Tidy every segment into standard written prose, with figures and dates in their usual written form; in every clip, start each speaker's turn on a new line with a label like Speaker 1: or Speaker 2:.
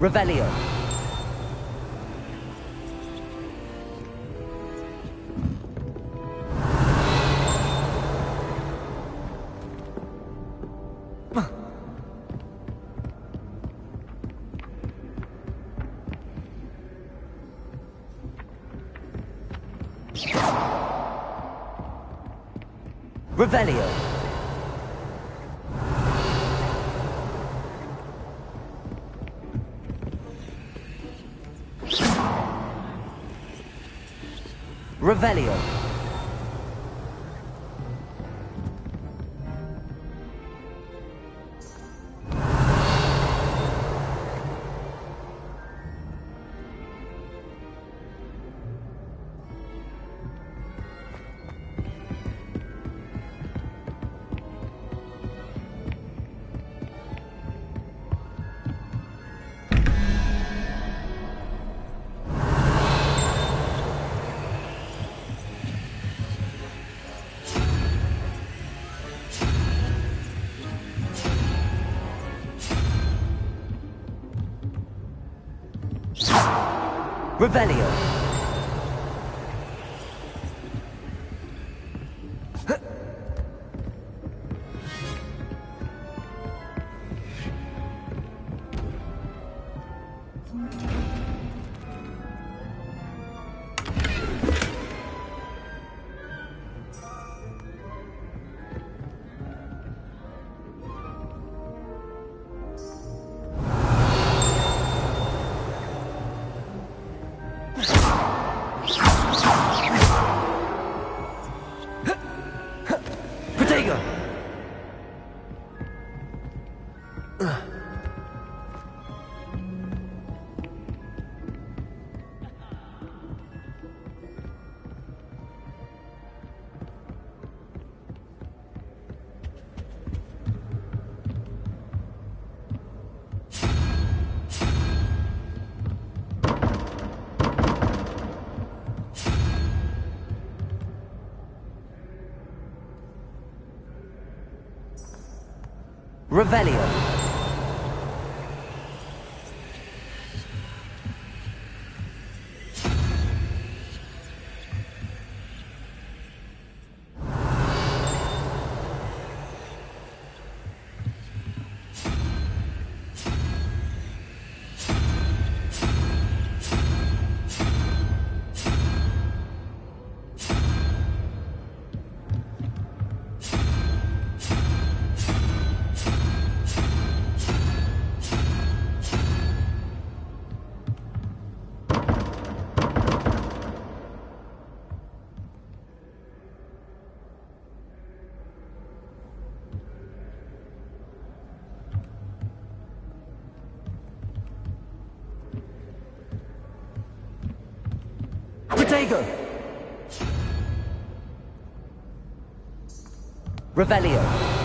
Speaker 1: Revelio. Revelio. Revelio. Revelio. Revelio. Protego. Revelio.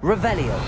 Speaker 1: Revelio.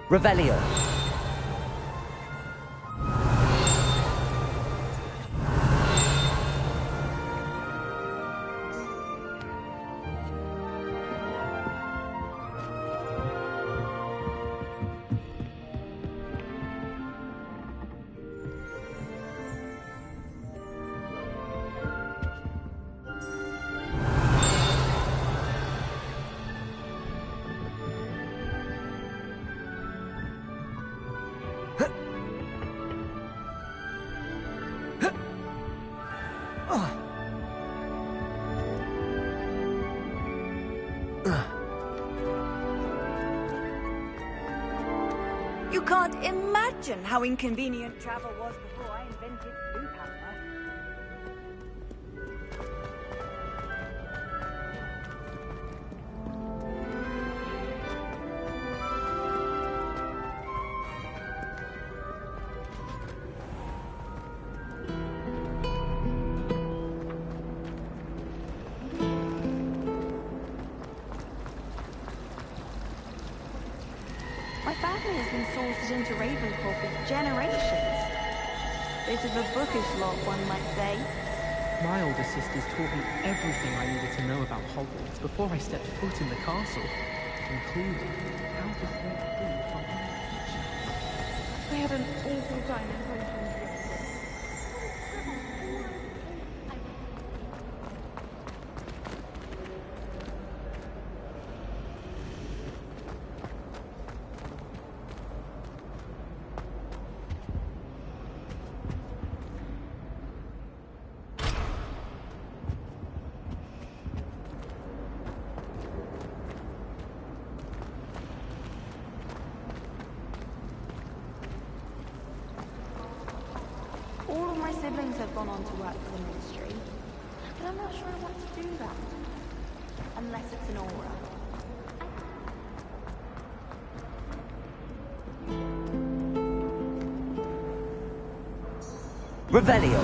Speaker 1: Revelio.
Speaker 2: You can't imagine how inconvenient travel was before I invented blue power.
Speaker 3: My family has been sourced into Ravenclaw for generations. Bit of a bookish lot, one might say.
Speaker 4: My older sisters taught me everything I needed to know about Hogwarts before I stepped foot in the castle, including how to stay free from teachers.
Speaker 3: I had an awful time in Potions yesterday. All of my siblings have gone on to work for the Ministry, but I'm not sure I want to do that. Unless it's an aura.
Speaker 1: Revelio.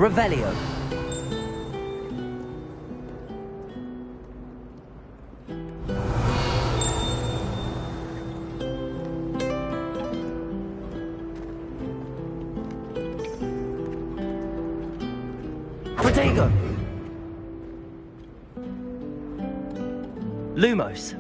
Speaker 1: Revelio. Protego! Lumos.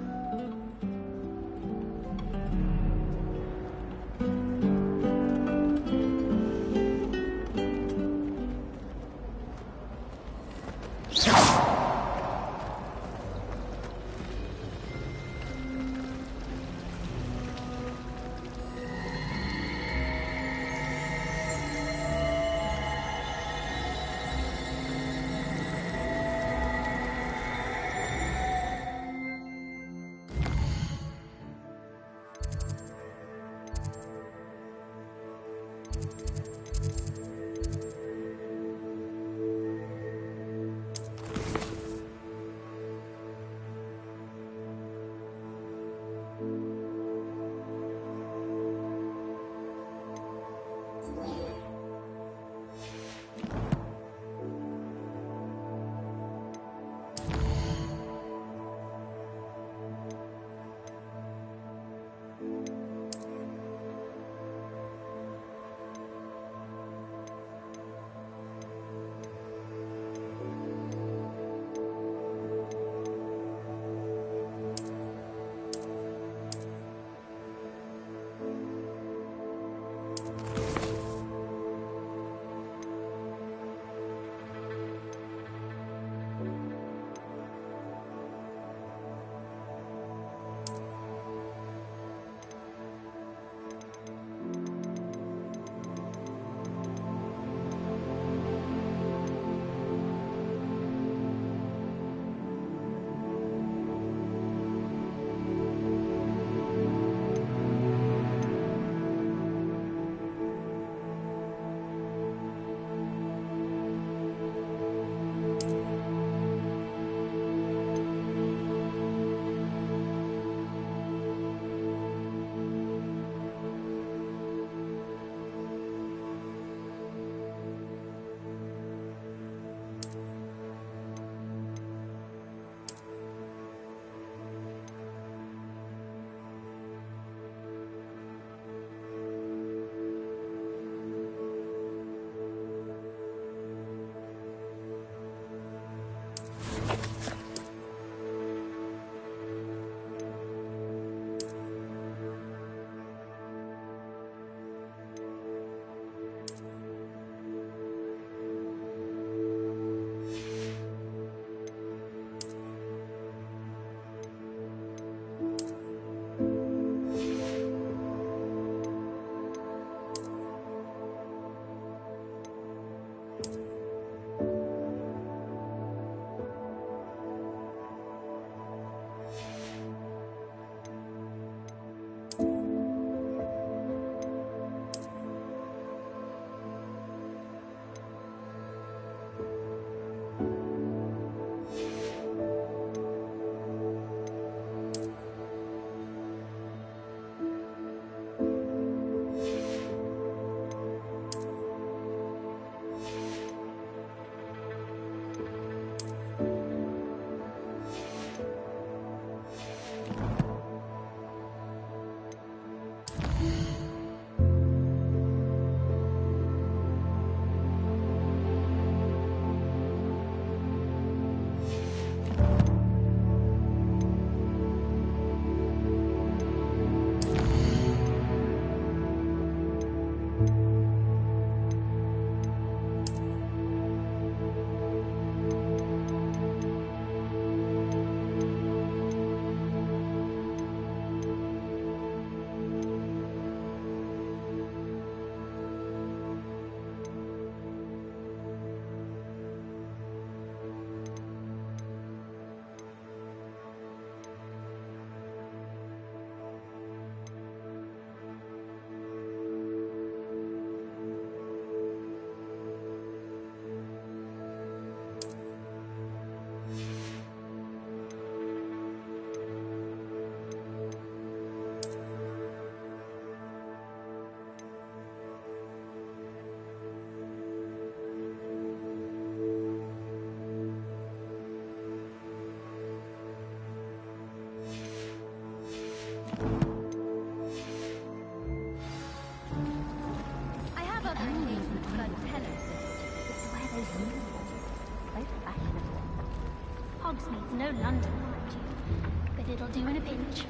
Speaker 5: do in a pinch.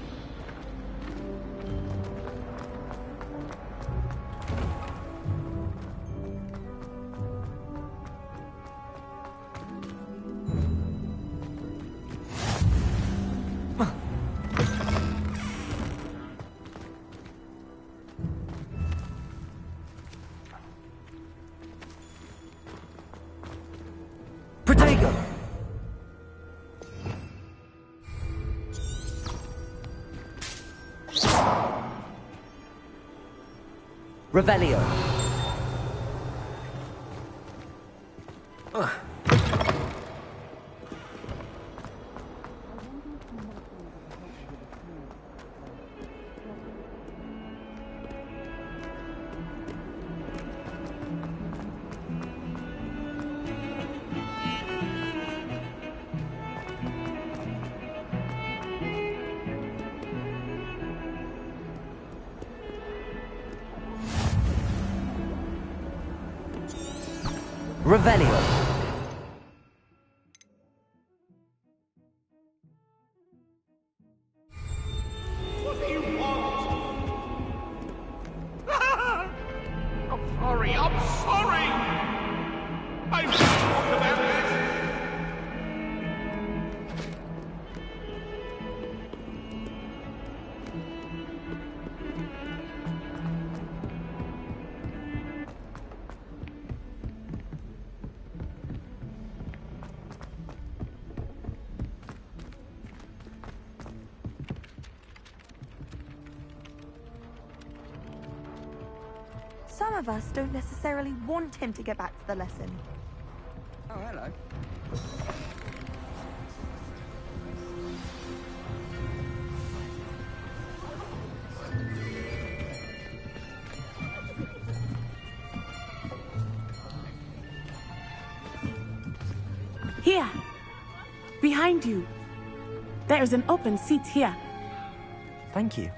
Speaker 1: Protego! Revelio. Revelio.
Speaker 6: What do you want? I'm sorry, I'm sorry! I didn't talk about this!
Speaker 3: Some of us don't necessarily want him to get back to the lesson.
Speaker 1: Oh, hello.
Speaker 7: Here. Behind you. There is an open seat here.
Speaker 1: Thank you.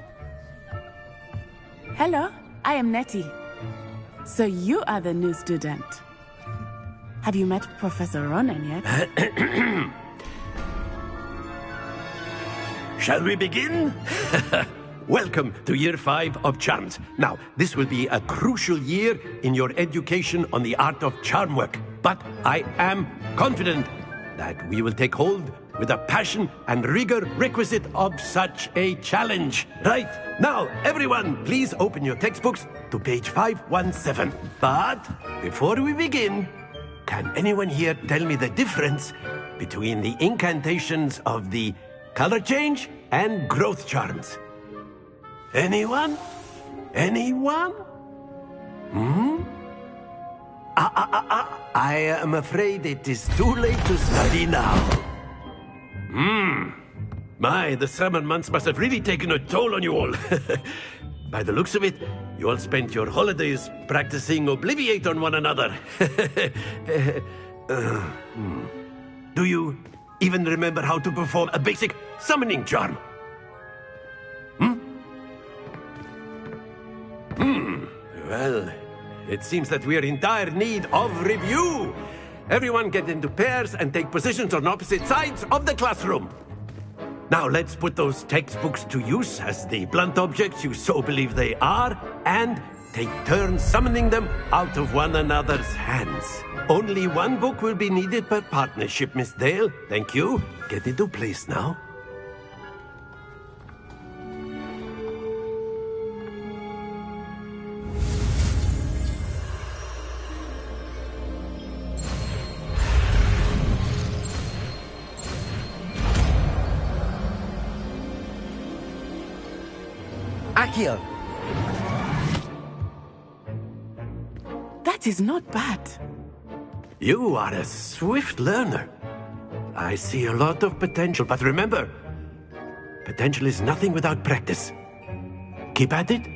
Speaker 7: Hello, I am Nettie. So you are the new student. Have you met Professor Ronan yet?
Speaker 8: Shall we begin? Welcome to Year 5 of Charms. Now, this will be a crucial year in your education on the art of charm work. But I am confident that we will take hold with the passion and rigor requisite of such a challenge. Right, now, everyone, please open your textbooks to page 517. But before we begin, can anyone here tell me the difference between the incantations of the color change and growth charms? Anyone? Anyone? I am afraid it is too late to study now. My, the summer months must have really taken a toll on you all. By the looks of it, you all spent your holidays practicing Obliviate on one another. Do you even remember how to perform a basic summoning charm? Well, it seems that we are in dire need of review. Everyone get into pairs and take positions on opposite sides of the classroom. Now let's put those textbooks to use as the blunt objects you so believe they are, and take turns summoning them out of one another's hands. Only one book will be needed per partnership, Miss Dale. Thank you. Get into place now.
Speaker 1: Accio.
Speaker 7: That is not bad.
Speaker 8: You are a swift learner. I see a lot of potential, but remember, potential is nothing without practice. Keep at it.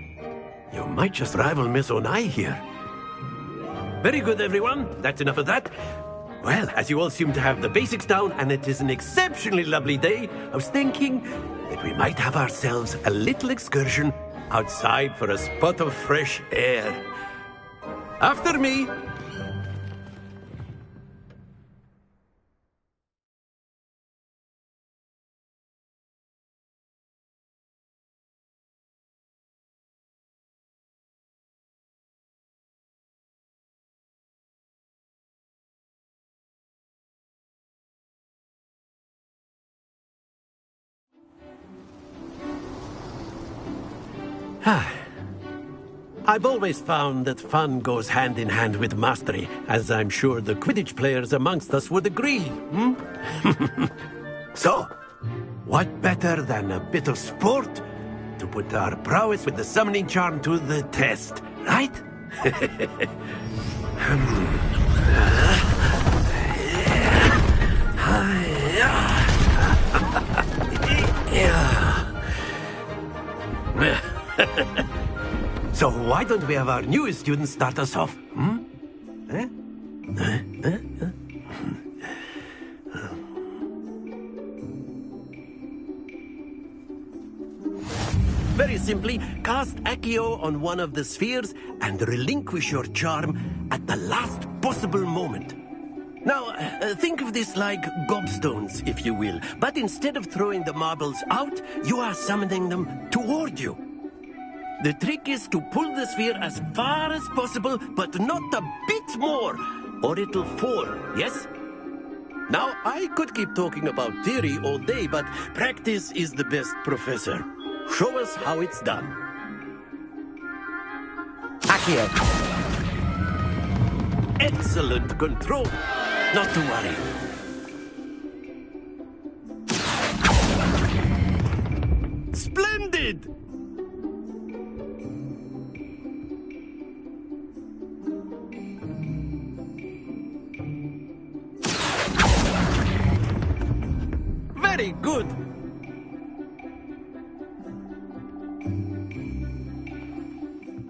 Speaker 8: You might just rival Miss Onai here. Very good, everyone. That's enough of that. Well, as you all seem to have the basics down, and it is an exceptionally lovely day, I was thinking that we might have ourselves a little excursion outside for a spot of fresh air. After me. I've always found that fun goes hand in hand with mastery, as I'm sure the Quidditch players amongst us would agree. So, what better than a bit of sport to put our prowess with the summoning charm to the test, right? So why don't we have our newest student start us off? Very simply, cast Accio on one of the spheres and relinquish your charm at the last possible moment. Now, think of this like gobstones, if you will. But instead of throwing the marbles out, you are summoning them toward you. The trick is to pull the sphere as far as possible, but not a bit more, or it'll fall, yes? Now, I could keep talking about theory all day, but practice is the best professor. Show us how it's done.
Speaker 1: Accio.
Speaker 8: Excellent control. Not to worry. Splendid! Very good.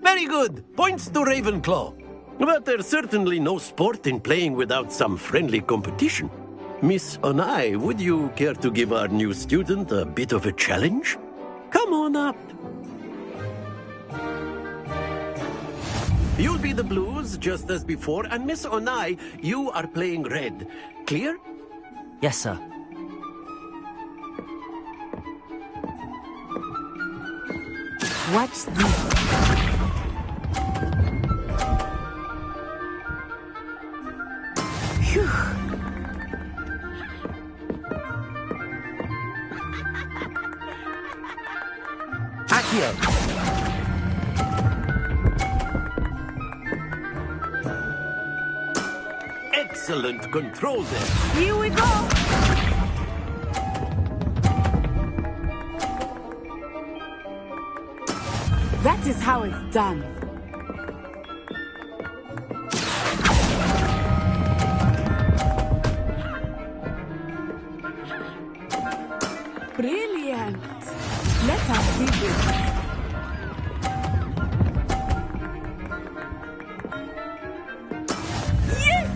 Speaker 8: Very good. Points to Ravenclaw. But there's certainly no sport in playing without some friendly competition. Miss Onai, would you care to give our new student a bit of a challenge? Come on up. You'll be the blues, just as before, and Miss Onai, you are playing red. Clear?
Speaker 1: Yes, sir.
Speaker 7: Watch this. Phew.
Speaker 1: Accio.
Speaker 8: Excellent control there.
Speaker 7: Here we go. That is how it's done. Brilliant. Let us see this. Yes!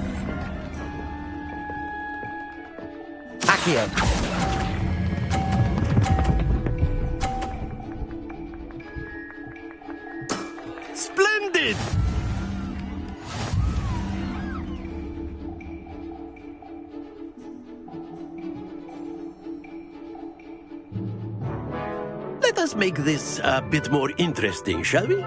Speaker 1: Accio.
Speaker 8: Splendid! Let us make this a bit more interesting, shall we?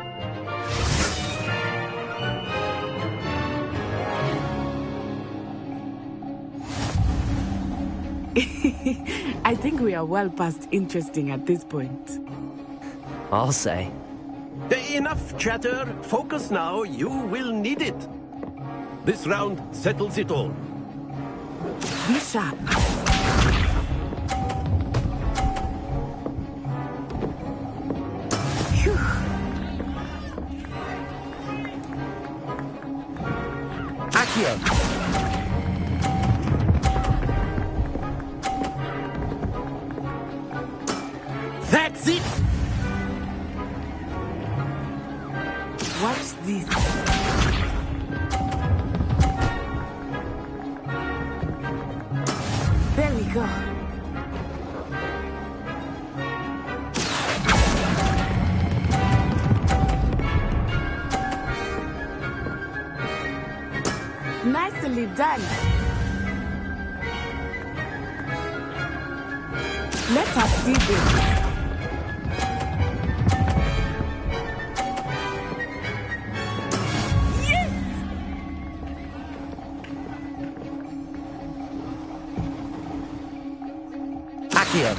Speaker 7: I think we are well past interesting at this point.
Speaker 1: I'll say.
Speaker 8: Enough chatter. Focus now. You will need it. This round settles it all.
Speaker 7: Be sharp. Phew.
Speaker 1: Accio.
Speaker 8: That's it!
Speaker 7: Watch this. There we go. Nicely done. Let us see this.
Speaker 1: Accio.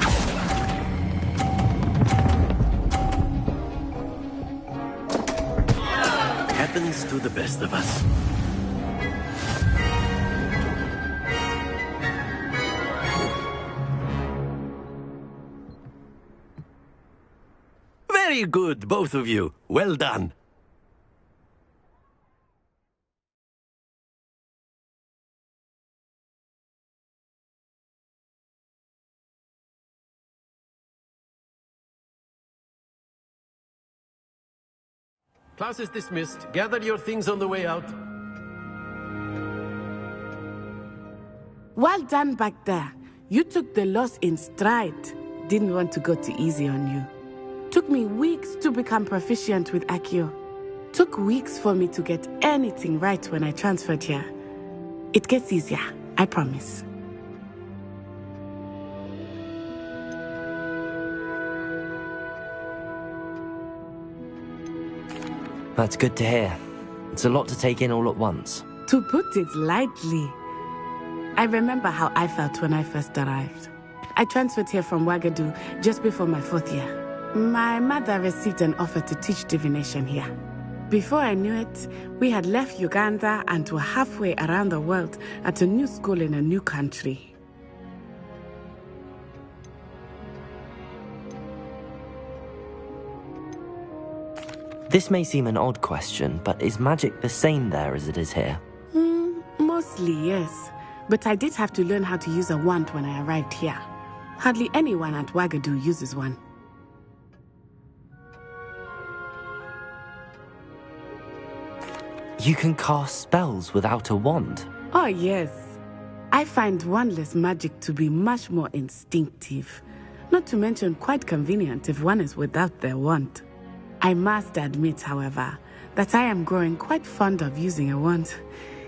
Speaker 8: happens to the best of us. Very good, both of you. Well done. Class is dismissed. Gather your things on the way out.
Speaker 7: Well done back there. You took the loss in stride. Didn't want to go too easy on you. Took me weeks to become proficient with Accio. Took weeks for me to get anything right when I transferred here. It gets easier, I promise.
Speaker 1: That's good to hear. It's a lot to take in all at once.
Speaker 7: To put it lightly, I remember how I felt when I first arrived. I transferred here from Wagadu just before my 4th year. My mother received an offer to teach divination here. Before I knew it, we had left Uganda and were halfway around the world at a new school in a new country.
Speaker 1: This may seem an odd question, but is magic the same there as it is here?
Speaker 7: Mostly, yes. But I did have to learn how to use a wand when I arrived here. Hardly anyone at Wagadu uses one.
Speaker 1: You can cast spells without a wand?
Speaker 7: Oh, yes. I find wandless magic to be much more instinctive. Not to mention quite convenient if one is without their wand. I must admit, however, that I am growing quite fond of using a wand.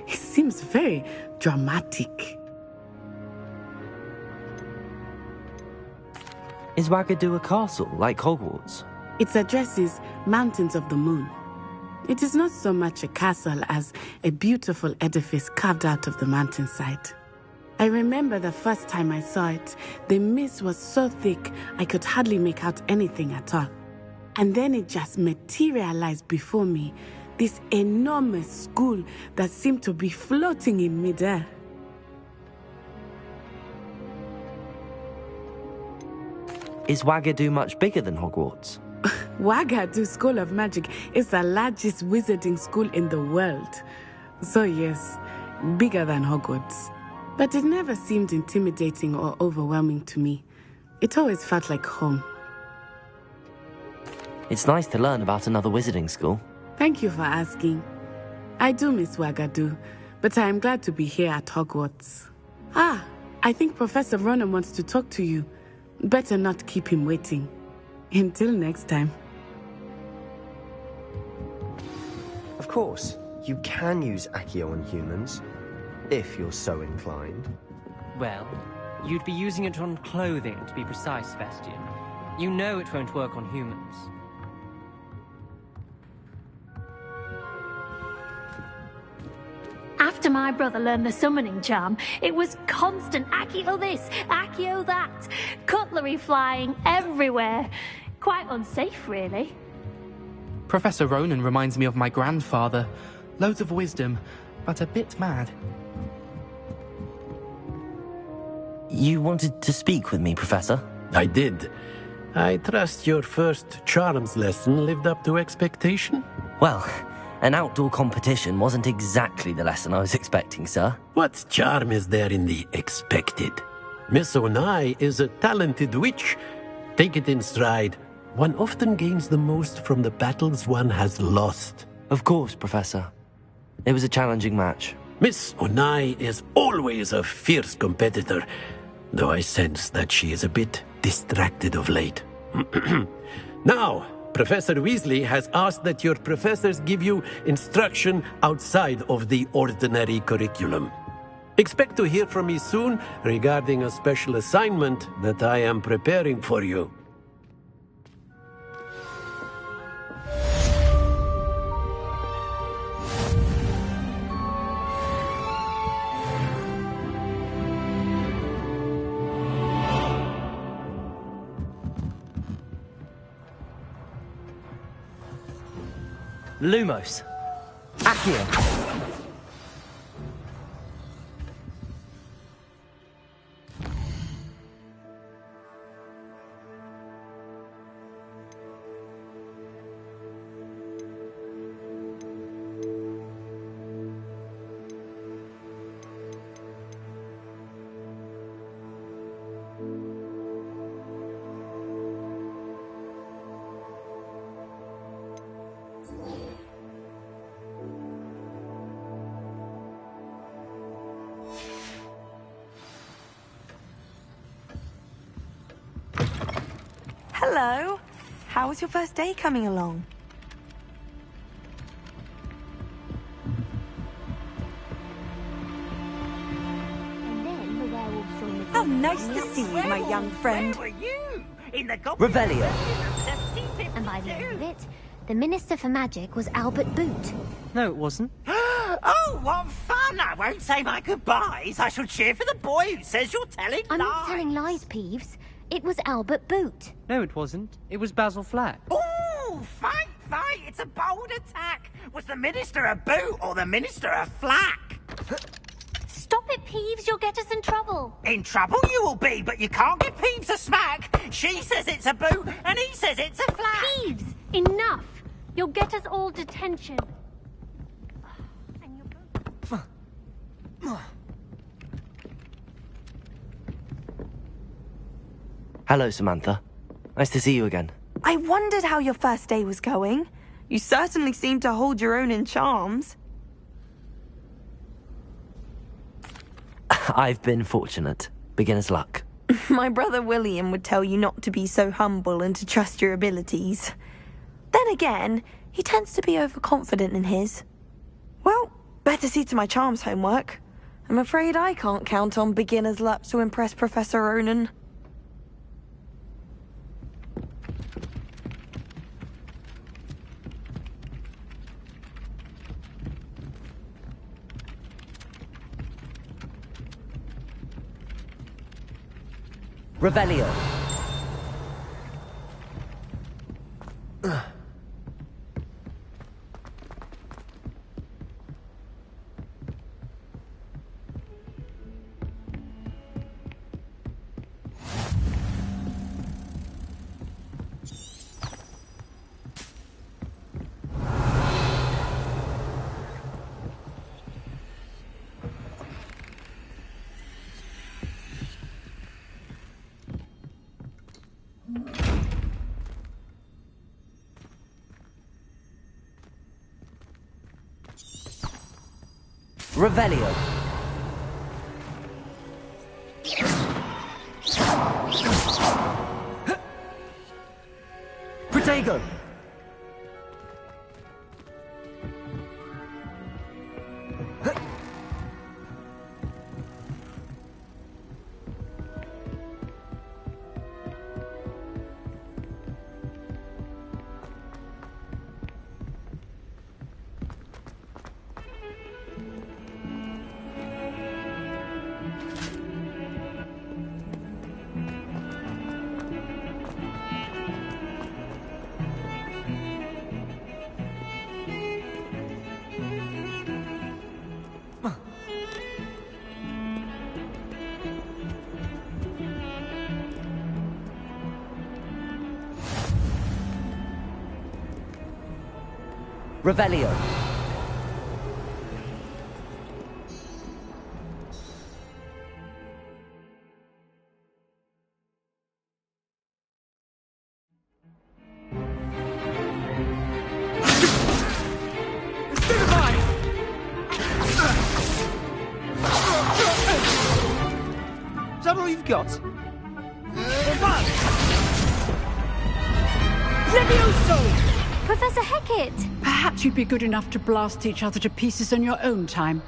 Speaker 7: It seems very dramatic.
Speaker 1: Is Wagadu a castle, like Hogwarts?
Speaker 7: Its address is Mountains of the Moon. It is not so much a castle as a beautiful edifice carved out of the mountainside. I remember the first time I saw it, the mist was so thick I could hardly make out anything at all. And then it just materialized before me, this enormous school that seemed to be floating in midair.
Speaker 1: Is Wagadu much bigger than Hogwarts?
Speaker 7: Wagadu School of Magic is the largest wizarding school in the world. So yes, bigger than Hogwarts. But it never seemed intimidating or overwhelming to me. It always felt like home.
Speaker 1: It's nice to learn about another wizarding school.
Speaker 7: Thank you for asking. I do miss Wagadu, but I am glad to be here at Hogwarts. I think Professor Ronan wants to talk to you. Better not keep him waiting. Until next time.
Speaker 5: Of course, you can use Accio on humans, if you're so inclined.
Speaker 9: Well, you'd be using it on clothing, to be precise, Sebastian. You know it won't work on humans.
Speaker 10: After my brother learned the summoning charm, it was constant Accio this, Accio that, cutlery flying everywhere. Quite unsafe, really.
Speaker 4: Professor Ronan reminds me of my grandfather. Loads of wisdom, but a bit mad.
Speaker 1: You wanted to speak with me, Professor?
Speaker 8: I did. I trust your first charms lesson lived up to expectation?
Speaker 1: Well, an outdoor competition wasn't exactly the lesson I was expecting, sir.
Speaker 8: What charm is there in the expected? Miss Onai is a talented witch. Take it in stride. One often gains the most from the battles one has lost.
Speaker 1: Of course, Professor. It was a challenging match.
Speaker 8: Miss Onai is always a fierce competitor, though I sense that she is a bit distracted of late. Now, Professor Weasley has asked that your professors give you instruction outside of the ordinary curriculum. Expect to hear from me soon regarding a special assignment that I am preparing for you.
Speaker 1: Lumos. Accio!
Speaker 2: Hello. How was your first day coming along?
Speaker 10: And then the werewolves joined the
Speaker 2: How nice to see you, my young friend.
Speaker 11: Where were you? In the
Speaker 1: Revelio.
Speaker 10: And by the end of it, the Minister for Magic was Albert Boot.
Speaker 9: No, it wasn't.
Speaker 11: Oh, what fun! I won't say my goodbyes. I shall cheer for the boy who says you're telling
Speaker 10: I'm
Speaker 11: lies.
Speaker 10: not telling lies, Peeves. It was Albert Boot.
Speaker 9: No, it wasn't. It was Basil Flack.
Speaker 11: Oh, fight! It's a bold attack. Was the Minister a boot or the Minister a flack?
Speaker 10: Stop it, Peeves. You'll get us in trouble.
Speaker 11: In trouble you will be, but you can't give Peeves a smack. She says it's a boot and he says it's a flack.
Speaker 10: Peeves, enough. You'll get us all detention. And you're both...
Speaker 1: Hello, Samantha. Nice to see you again.
Speaker 2: I wondered how your first day was going. You certainly seem to hold your own in charms.
Speaker 1: I've been fortunate. Beginner's luck.
Speaker 2: My brother William would tell you not to be so humble and to trust your abilities. Then again, he tends to be overconfident in his. Well, better see to my charms homework. I'm afraid I can't count on beginner's luck to impress Professor Ronan.
Speaker 1: Revelio. Revelio. Protego. Revelio.
Speaker 12: Is that all you've got?
Speaker 10: Levioso! Professor Hecat!
Speaker 13: Perhaps you'd be good enough to blast each other to pieces in your own time.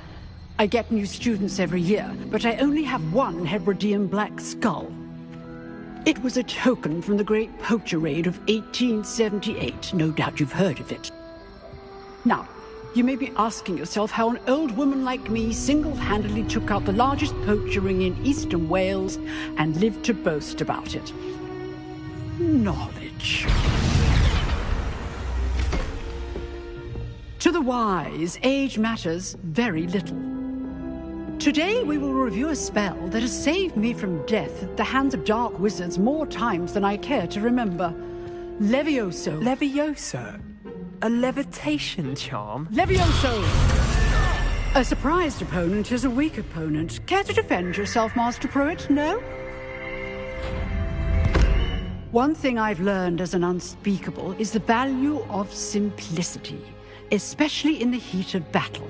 Speaker 13: I get new students every year, but I only have one Hebridean black skull. It was a token from the Great Poacher Raid of 1878. No doubt you've heard of it. Now, you may be asking yourself how an old woman like me single-handedly took out the largest poacher ring in eastern Wales and lived to boast about it. Knowledge. To the wise, age matters very little. Today we will review a spell that has saved me from death at the hands of dark wizards more times than I care to remember. Levioso.
Speaker 14: Levioso? A levitation charm?
Speaker 13: Levioso! A surprised opponent is a weak opponent. Care to defend yourself, Master Pruitt? No? One thing I've learned as an unspeakable is the value of simplicity, especially in the heat of battle.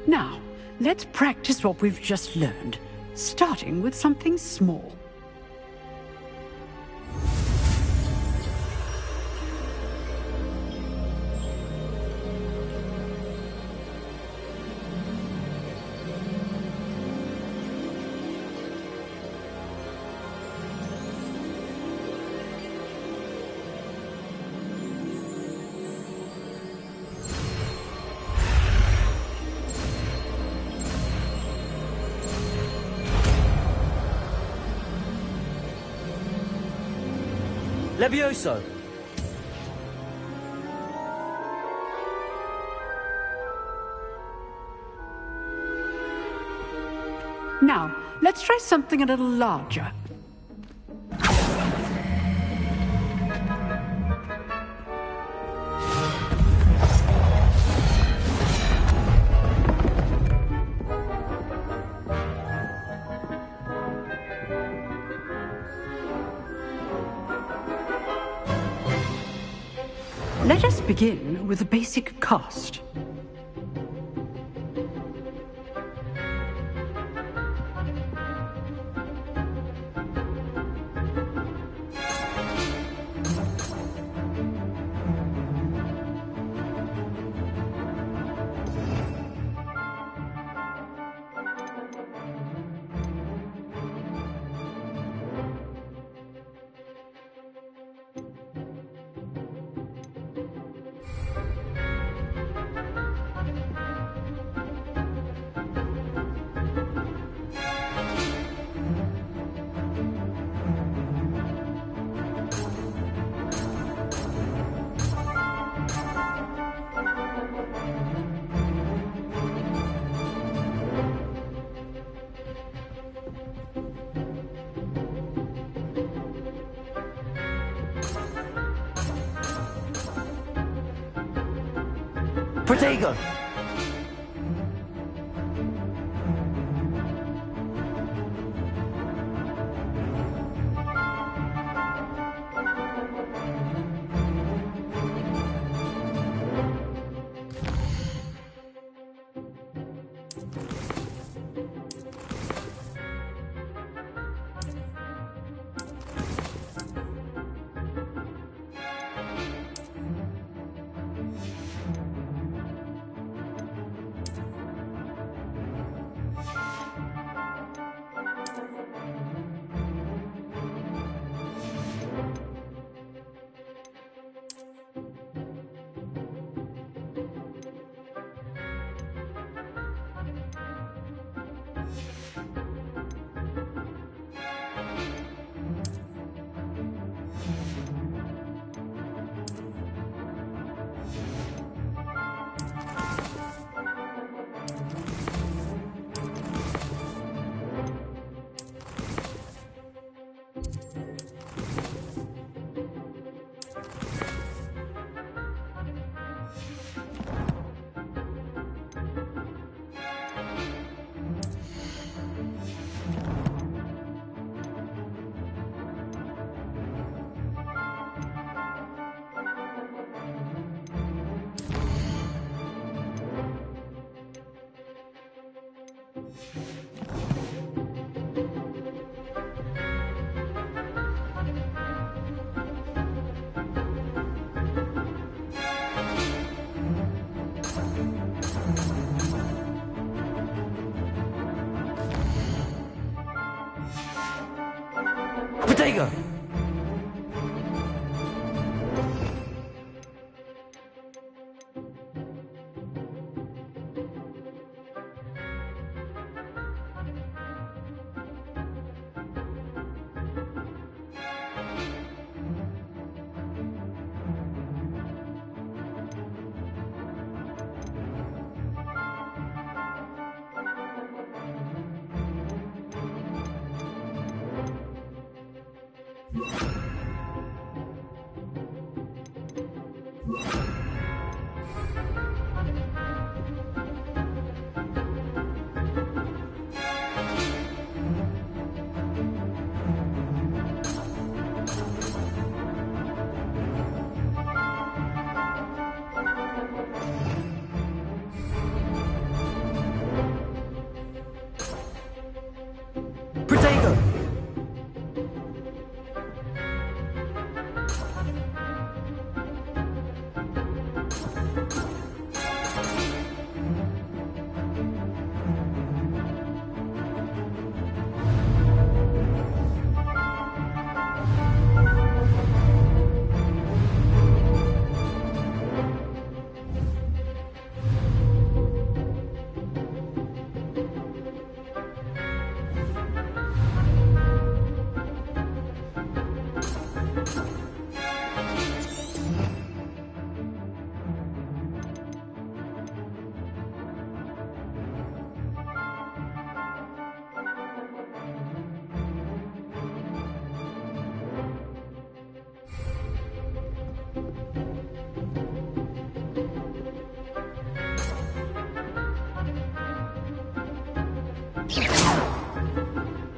Speaker 13: Now, let's practice what we've just learned, starting with something small.
Speaker 1: Levioso!
Speaker 13: Now, let's try something a little larger. Let us begin with a basic cast.
Speaker 1: Protego! Protego!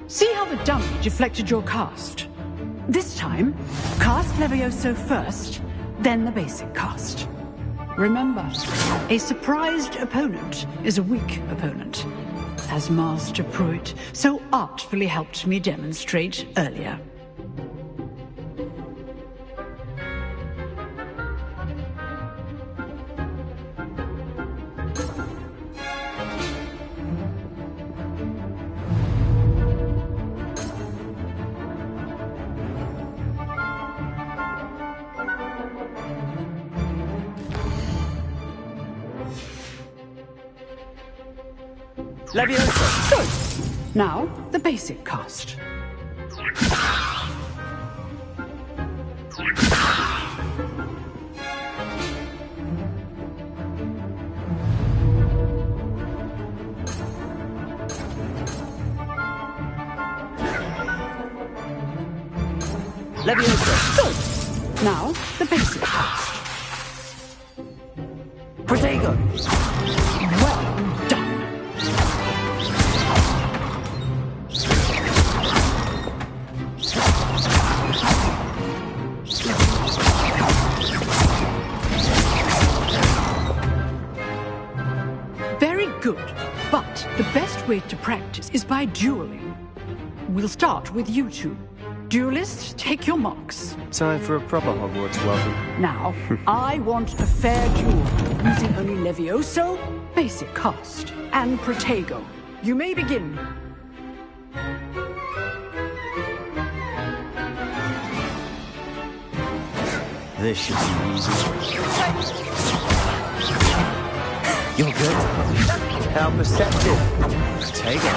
Speaker 13: See how the dummy deflected your cast? This time, cast Levioso first, then the basic cast. Remember, a surprised opponent is a weak opponent, as Master Pruitt so artfully helped me demonstrate earlier.
Speaker 14: Leviosa!
Speaker 13: Good. Now, the basic cast.
Speaker 14: Leviosa!
Speaker 13: Good. Now, the basic cast.
Speaker 14: Protego!
Speaker 13: Well done. Very good. But the best way to practice is by dueling. We'll start with you two. Duelists, take your marks.
Speaker 5: Time for a proper Hogwarts welcome.
Speaker 13: Now, I want a fair duel, using only Levioso, basic cast, and Protego. You may begin.
Speaker 5: This should be easy.
Speaker 14: You're good. How perceptive.
Speaker 5: Protego.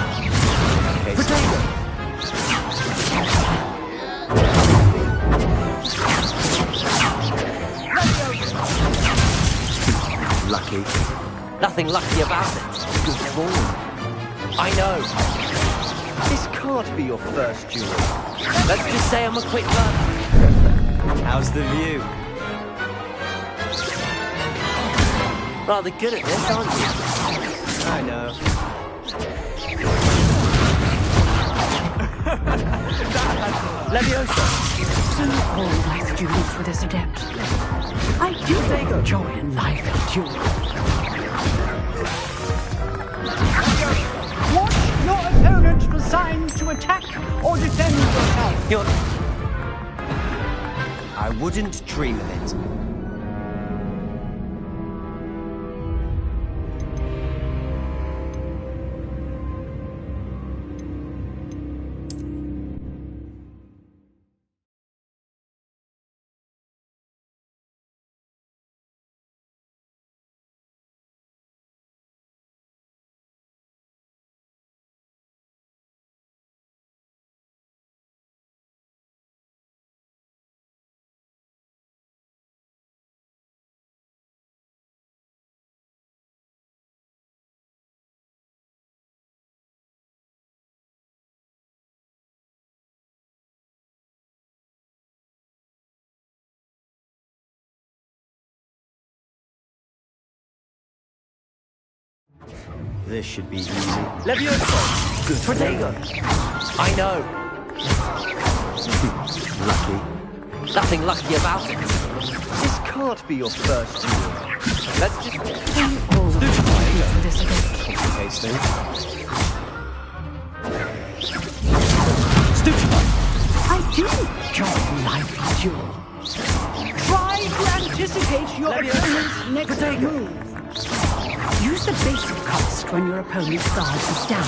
Speaker 14: Protego!
Speaker 5: Lucky.
Speaker 14: Nothing lucky about it. Good form. I know.
Speaker 5: This can't be your first duel.
Speaker 14: Let's just say I'm a quick learner.
Speaker 5: How's the view?
Speaker 14: Rather good at this, aren't you?
Speaker 5: I know.
Speaker 14: Leviosa!
Speaker 13: So all my students for this adept. I do enjoy a lively duel. Watch your opponent for signs to attack or defend yourself.
Speaker 5: I wouldn't dream of it. This should be easy.
Speaker 14: Leviosa! Good. Protego! I know.
Speaker 5: Lucky.
Speaker 14: Nothing lucky about it.
Speaker 5: This can't be your first duel.
Speaker 14: Let's just...
Speaker 13: For this adept.
Speaker 5: Complicates things.
Speaker 14: Stupefy!
Speaker 13: I do enjoy lively duel. Try to anticipate your opponent's next move. Use the basic cast when your opponent's guard is down.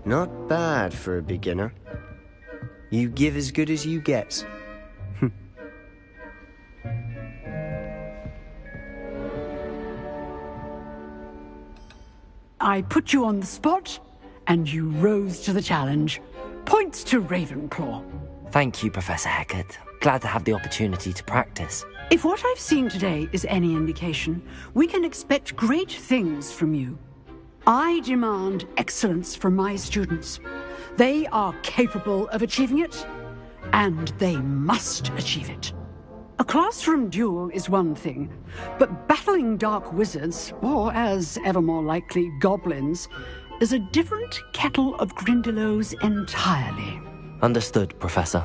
Speaker 5: Not bad for a beginner. You give as good as you get.
Speaker 13: I put you on the spot, and you rose to the challenge. Points to Ravenclaw.
Speaker 1: Thank you, Professor Hecat. Glad to have the opportunity to practice.
Speaker 13: If what I've seen today is any indication, we can expect great things from you. I demand excellence from my students. They are capable of achieving it, and they must achieve it. A classroom duel is one thing, but battling dark wizards, or as ever more likely, goblins, is a different kettle of Grindylows entirely.
Speaker 1: Understood, Professor.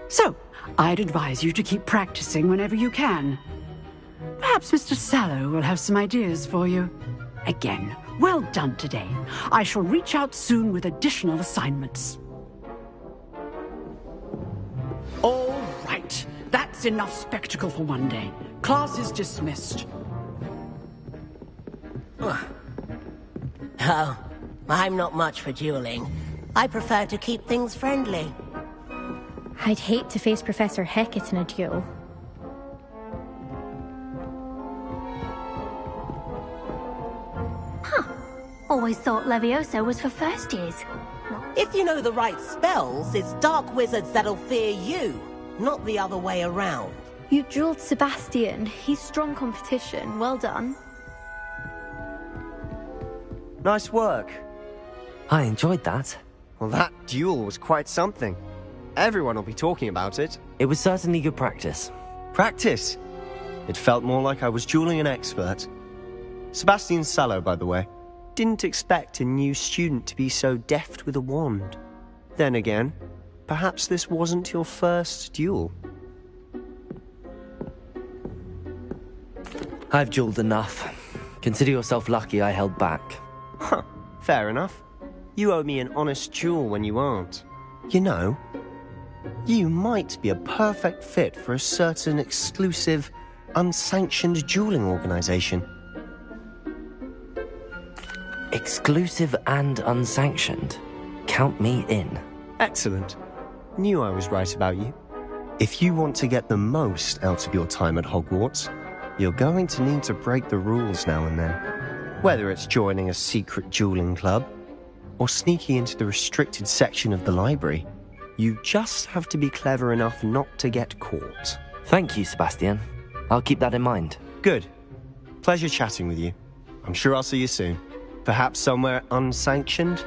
Speaker 13: So, I'd advise you to keep practicing whenever you can. Perhaps Mr. Sallow will have some ideas for you. Again, well done today. I shall reach out soon with additional assignments. All right. That's enough spectacle for one day. Class is dismissed.
Speaker 15: Oh, I'm not much for dueling. I prefer to keep things friendly.
Speaker 16: I'd hate to face Professor Hecat in a duel.
Speaker 10: Always thought Levioso was for first years.
Speaker 15: If you know the right spells, it's dark wizards that'll fear you, not the other way around.
Speaker 16: You dueled Sebastian. He's strong competition. Well done.
Speaker 5: Nice work.
Speaker 1: I enjoyed that.
Speaker 5: Well, that duel was quite something. Everyone will be talking about it.
Speaker 1: It was certainly good practice.
Speaker 5: Practice? It felt more like I was dueling an expert. Sebastian Sallow, by the way. Didn't expect a new student to be so deft with a wand. Then again, perhaps this wasn't your first duel.
Speaker 1: I've dueled enough. Consider yourself lucky I held back.
Speaker 5: Huh, fair enough. You owe me an honest duel when you aren't. You know, you might be a perfect fit for a certain exclusive, unsanctioned dueling organization.
Speaker 1: Exclusive and unsanctioned. Count me in.
Speaker 5: Excellent. Knew I was right about you. If you want to get the most out of your time at Hogwarts, you're going to need to break the rules now and then. Whether it's joining a secret dueling club, or sneaking into the restricted section of the library, you just have to be clever enough not to get caught.
Speaker 1: Thank you, Sebastian. I'll keep that in mind.
Speaker 5: Good. Pleasure chatting with you. I'm sure I'll see you soon. Perhaps somewhere unsanctioned?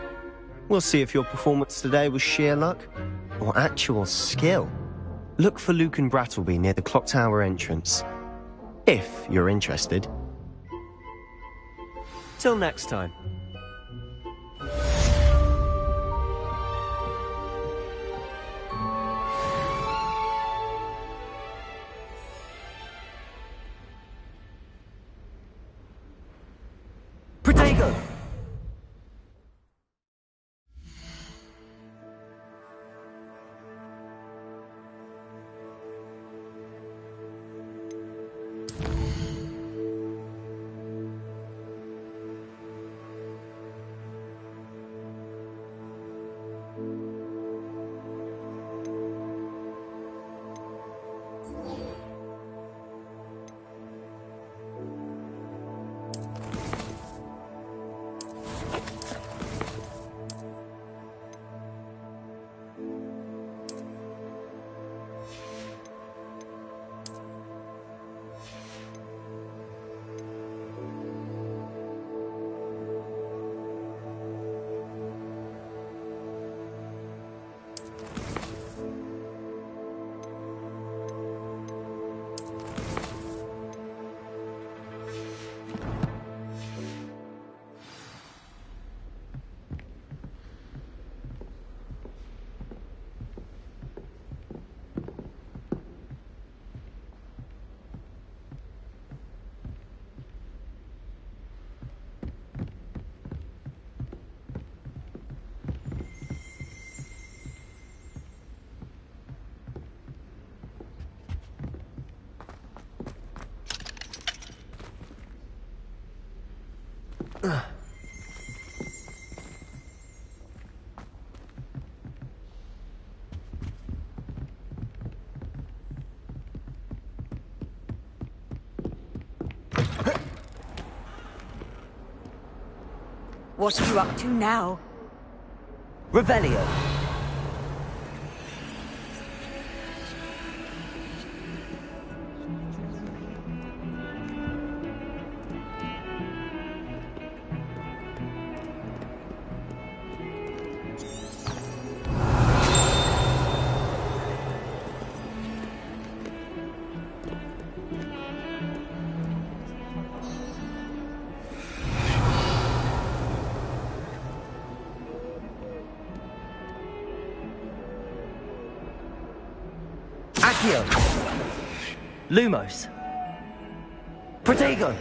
Speaker 5: We'll see if your performance today was sheer luck or actual skill. Look for Luke and Brattleby near the clock tower entrance. If you're interested. Till next time.
Speaker 1: Protego!
Speaker 17: What are you up to now?
Speaker 1: Revelio. Accio! Lumos! Protego!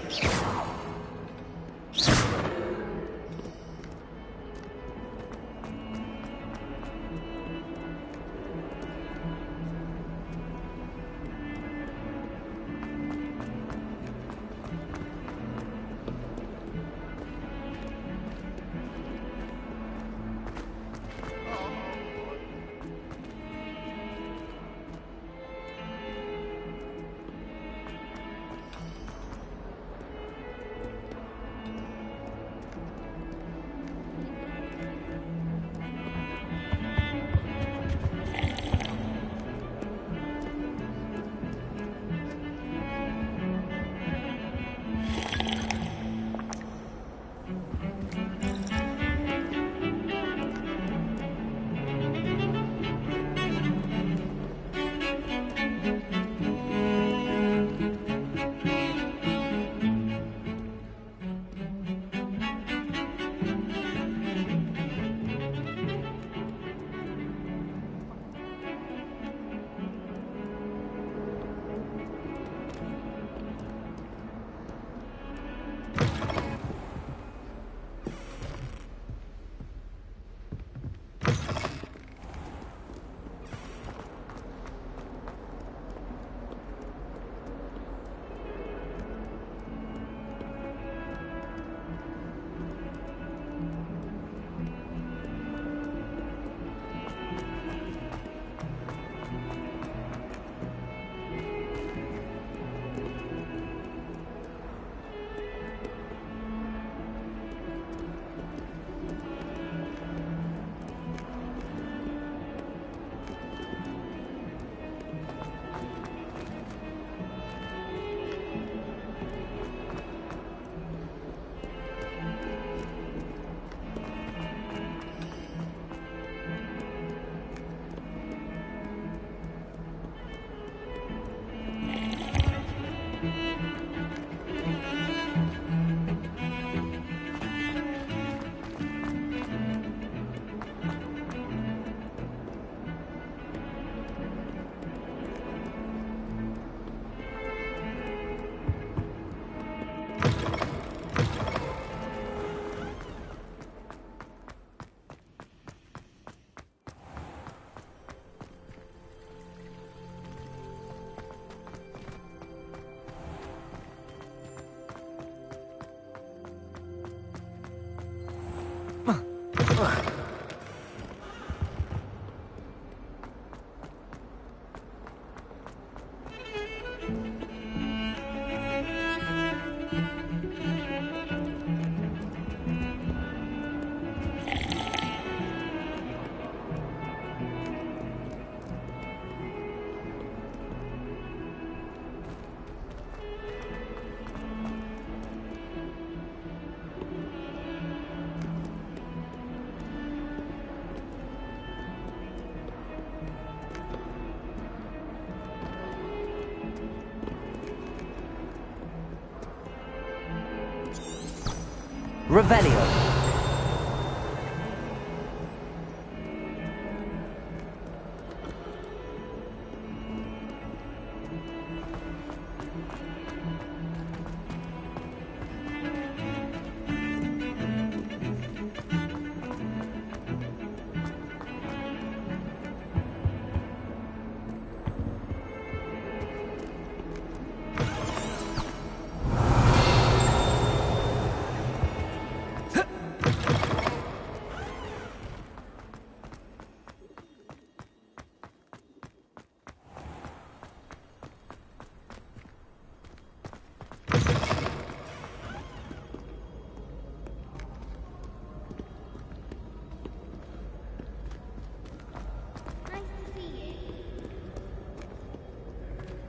Speaker 1: Revelio.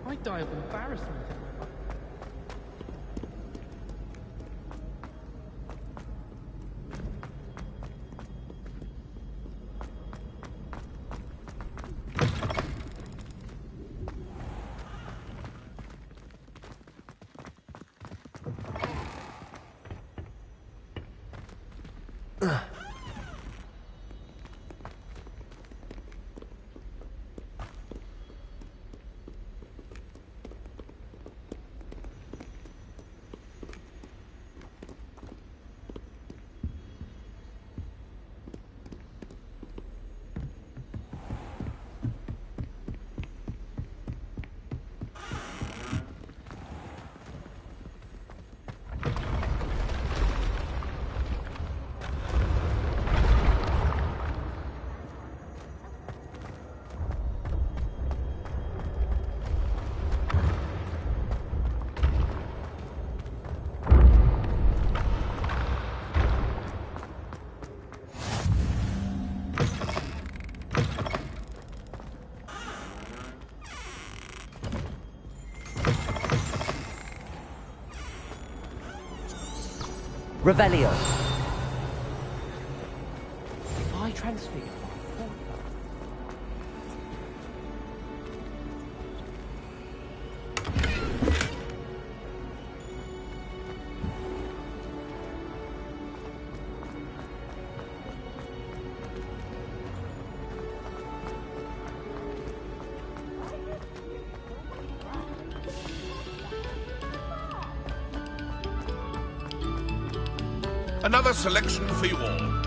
Speaker 4: I die of embarrassment.
Speaker 14: Revelio.
Speaker 9: If I transfigure...
Speaker 6: Another selection for you all.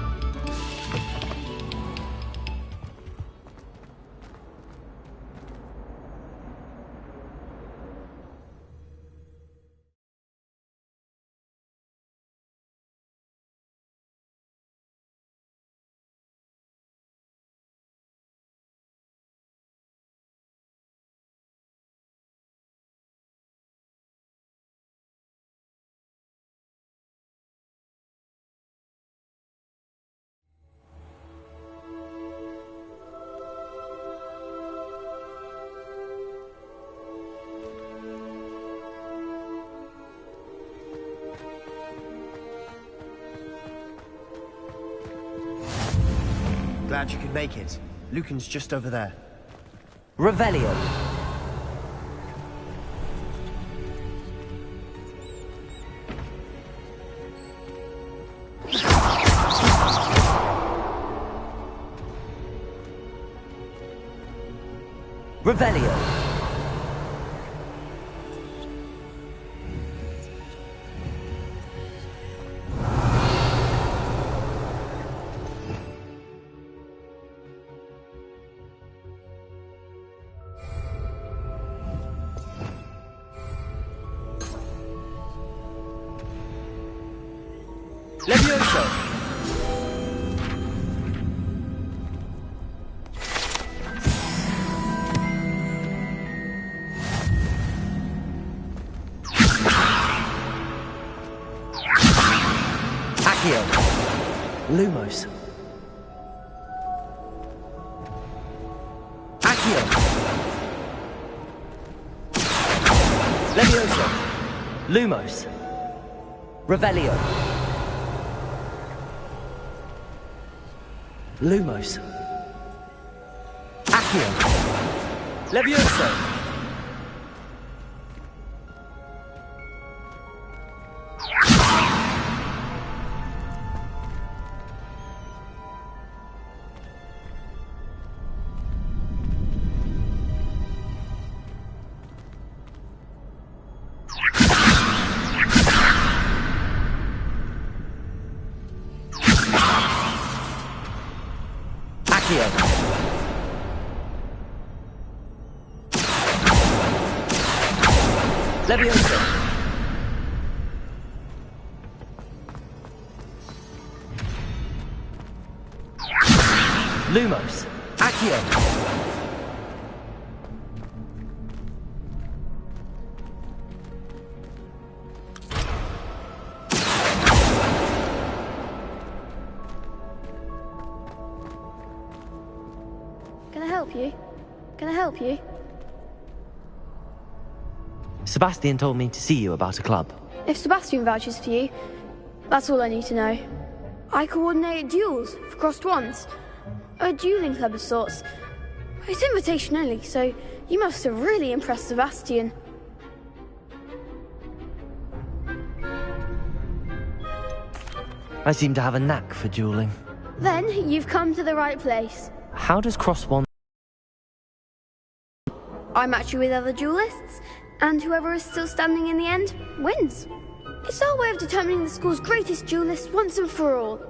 Speaker 5: Glad you could make it. Lucan's just over there.
Speaker 14: Revelio. Revelio. Levioso. Accio.
Speaker 1: Lumos.
Speaker 14: Accio. Levioso.
Speaker 1: Lumos.
Speaker 14: Revelio.
Speaker 1: Lumos.
Speaker 14: Accio. Levioso. Accio. Levioso.
Speaker 1: Lumos.
Speaker 14: Accio.
Speaker 16: Can I help you? Can I help you?
Speaker 1: Sebastian told me to see you about a club.
Speaker 16: If Sebastian vouches for you, that's all I need to know. I coordinate duels for crossed wands. A dueling club of sorts. It's invitation only, so you must have really impressed Sebastian.
Speaker 1: I seem to have a knack for dueling.
Speaker 16: Then you've come to the right place.
Speaker 1: How does cross one?
Speaker 16: I match you with other duelists, and whoever is still standing in the end wins. It's our way of determining the school's greatest duelist once and for all.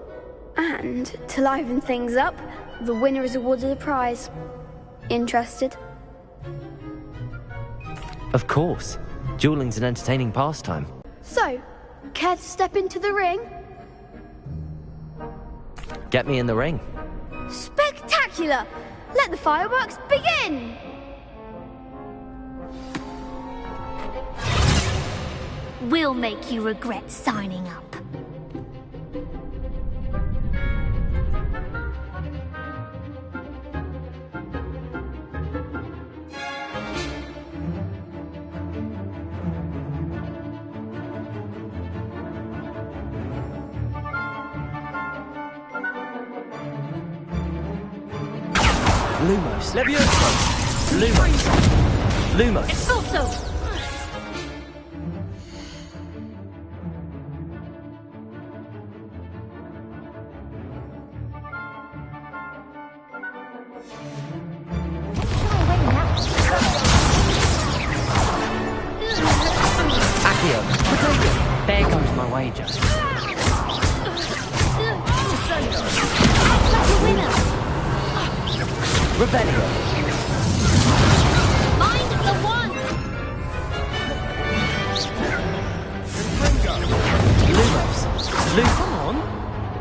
Speaker 16: And to liven things up, the winner is awarded a prize. Interested?
Speaker 1: Of course. Dueling's an entertaining pastime.
Speaker 16: So, care to step into the ring?
Speaker 1: Get me in the ring.
Speaker 16: Spectacular! Let the fireworks begin!
Speaker 10: We'll make you regret signing up.
Speaker 14: Lumos. Levioso. Lumos. Lumos.
Speaker 10: Expulso!
Speaker 14: Accio. Potato. There goes my wager. Rebellion.
Speaker 10: Mind the one!
Speaker 14: Lumos. Come on.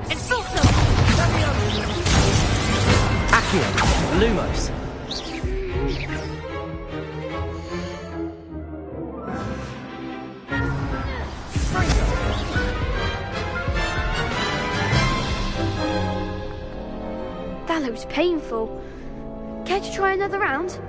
Speaker 10: Expulso!
Speaker 14: Accio. Lumos.
Speaker 16: That looks painful. Care to try another round?